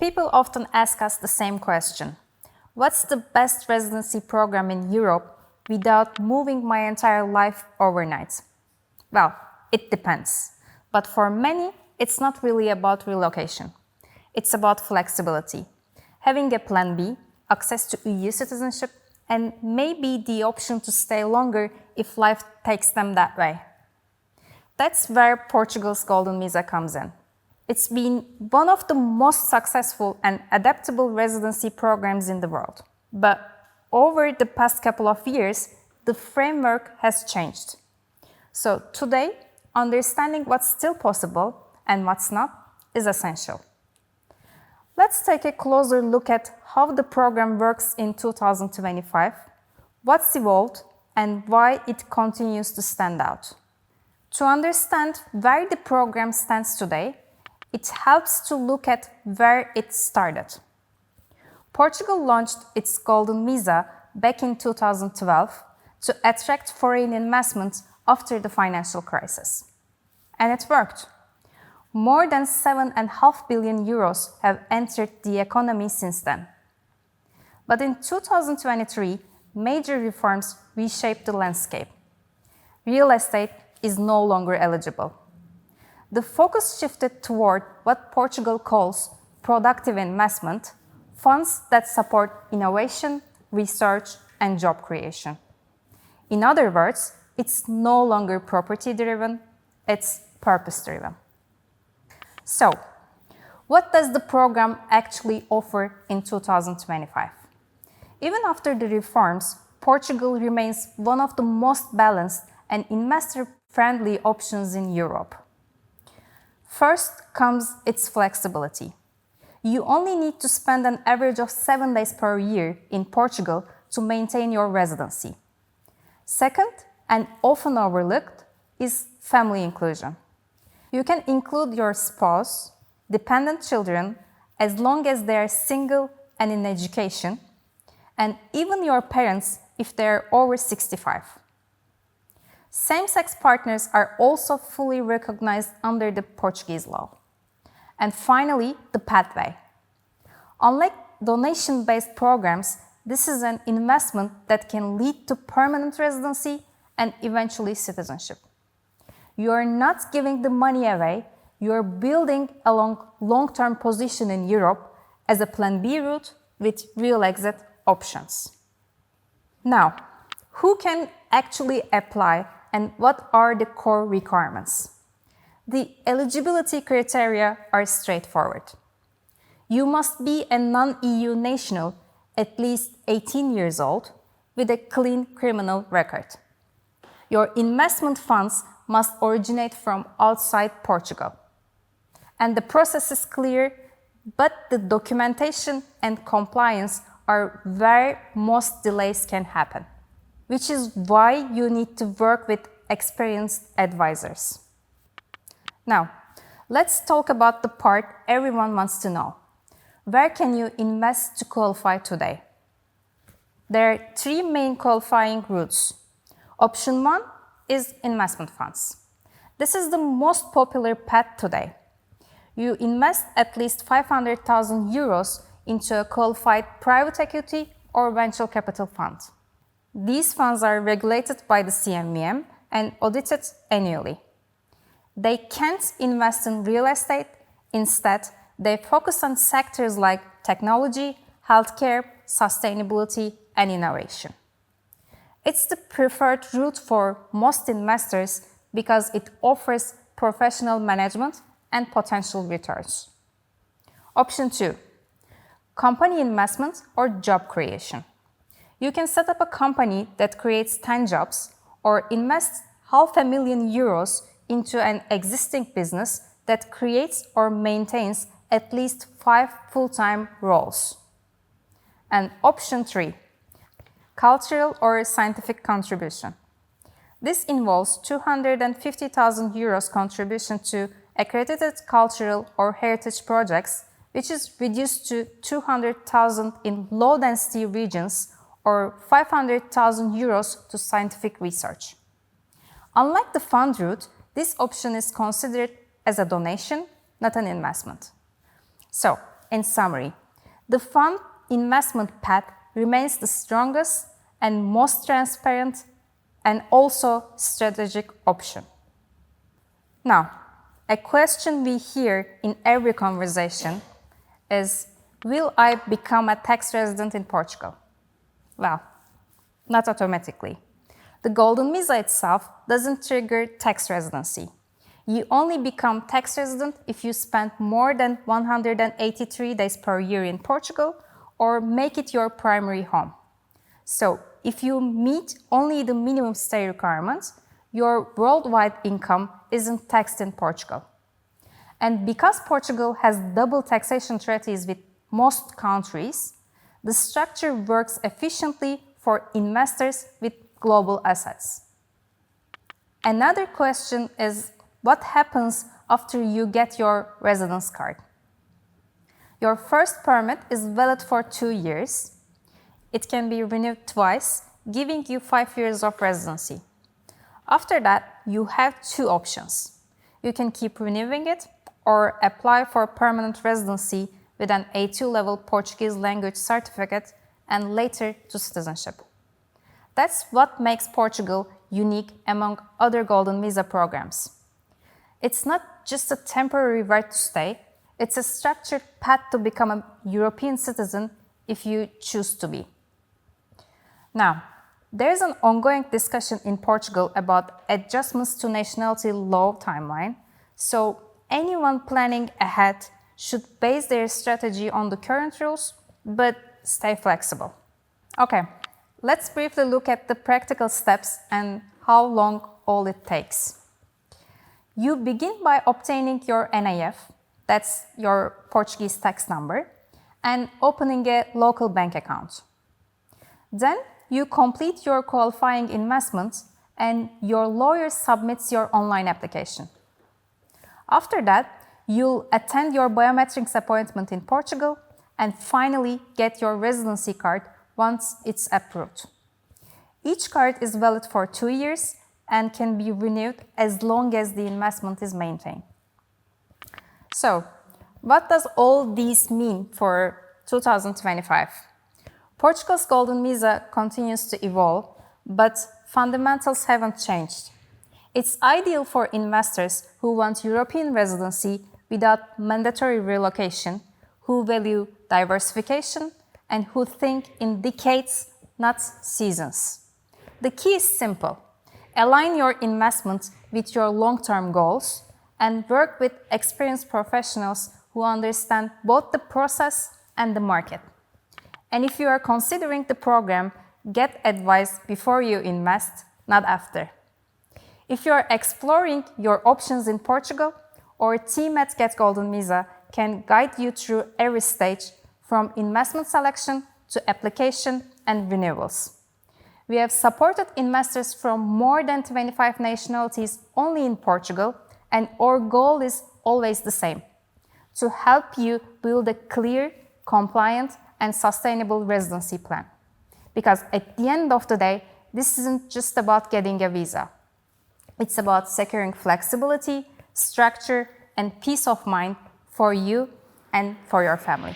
People often ask us the same question. What's the best residency program in Europe without moving my entire life overnight? Well, it depends. But for many, it's not really about relocation. It's about flexibility, having a plan B, access to EU citizenship, and maybe the option to stay longer if life takes them that way. That's where Portugal's Golden Visa comes in. It's been one of the most successful and adaptable residency programs in the world. But over the past couple of years, the framework has changed. So today, understanding what's still possible and what's not is essential. Let's take a closer look at how the program works in 2025, what's evolved, and why it continues to stand out. To understand where the program stands today, it helps to look at where it started. Portugal launched its Golden Visa back in 2012 to attract foreign investment after the financial crisis. And it worked. More than 7.5 billion euros have entered the economy since then. But in 2023, major reforms reshaped the landscape. Real estate is no longer eligible. The focus shifted toward what Portugal calls productive investment, funds that support innovation, research, and job creation. In other words, it's no longer property-driven, it's purpose-driven. So, what does the program actually offer in 2025? Even after the reforms, Portugal remains one of the most balanced and investor-friendly options in Europe. First comes its flexibility. You only need to spend an average of 7 days per year in Portugal to maintain your residency. Second, and often overlooked, is family inclusion. You can include your spouse, dependent children, as long as they are single and in education, and even your parents if they are over 65. Same-sex partners are also fully recognized under the Portuguese law. And finally, the pathway. Unlike donation-based programs, this is an investment that can lead to permanent residency and eventually citizenship. You are not giving the money away, you are building a long-term position in Europe as a plan B route with real exit options. Now, who can actually apply and what are the core requirements? The eligibility criteria are straightforward. You must be a non-EU national, at least 18 years old, with a clean criminal record. Your investment funds must originate from outside Portugal. And the process is clear, but the documentation and compliance are where most delays can happen, which is why you need to work with experienced advisors. Now, let's talk about the part everyone wants to know. Where can you invest to qualify today? There are 3 main qualifying routes. Option 1 is investment funds. This is the most popular path today. You invest at least 500,000 euros into a qualified private equity or venture capital fund. These funds are regulated by the CMVM and audited annually. They can't invest in real estate. Instead, they focus on sectors like technology, healthcare, sustainability, and innovation. It's the preferred route for most investors because it offers professional management and potential returns. Option 2, company investment or job creation. You can set up a company that creates 10 jobs or invest €500,000 into an existing business that creates or maintains at least 5 full-time roles. And option 3, cultural or scientific contribution. This involves €250,000 contribution to accredited cultural or heritage projects, which is reduced to 200,000 in low-density regions or 500,000 euros to scientific research. Unlike the fund route, this option is considered as a donation, not an investment. So, in summary, the fund investment path remains the strongest and most transparent and also strategic option. Now, a question we hear in every conversation is, will I become a tax resident in Portugal? Well, not automatically. The Golden Visa itself doesn't trigger tax residency. You only become tax resident if you spend more than 183 days per year in Portugal or make it your primary home. So, if you meet only the minimum stay requirements, your worldwide income isn't taxed in Portugal. And because Portugal has double taxation treaties with most countries, the structure works efficiently for investors with global assets. Another question is, what happens after you get your residence card? Your first permit is valid for 2 years. It can be renewed twice, giving you 5 years of residency. After that, you have 2 options. You can keep renewing it or apply for permanent residency with an A2 level Portuguese language certificate and later to citizenship. That's what makes Portugal unique among other Golden Visa programs. It's not just a temporary right to stay, it's a structured path to become a European citizen if you choose to be. Now, there's an ongoing discussion in Portugal about adjustments to nationality law timeline, so anyone planning ahead should base their strategy on the current rules, but stay flexible. Okay, let's briefly look at the practical steps and how long all it takes. You begin by obtaining your NIF, that's your Portuguese tax number, and opening a local bank account. Then you complete your qualifying investments and your lawyer submits your online application. After that, you'll attend your biometrics appointment in Portugal and finally get your residency card once it's approved. Each card is valid for 2 years and can be renewed as long as the investment is maintained. So, what does all this mean for 2025? Portugal's Golden Visa continues to evolve, but fundamentals haven't changed. It's ideal for investors who want European residency without mandatory relocation, who value diversification, and who think in decades, not seasons. The key is simple. Align your investments with your long-term goals and work with experienced professionals who understand both the process and the market. And if you are considering the program, get advice before you invest, not after. If you are exploring your options in Portugal, our team at Get Golden Visa can guide you through every stage from investment selection to application and renewals. We have supported investors from more than 25 nationalities only in Portugal, and our goal is always the same: to help you build a clear, compliant, and sustainable residency plan. Because at the end of the day, this isn't just about getting a visa. It's about securing flexibility, structure, and peace of mind for you and for your family.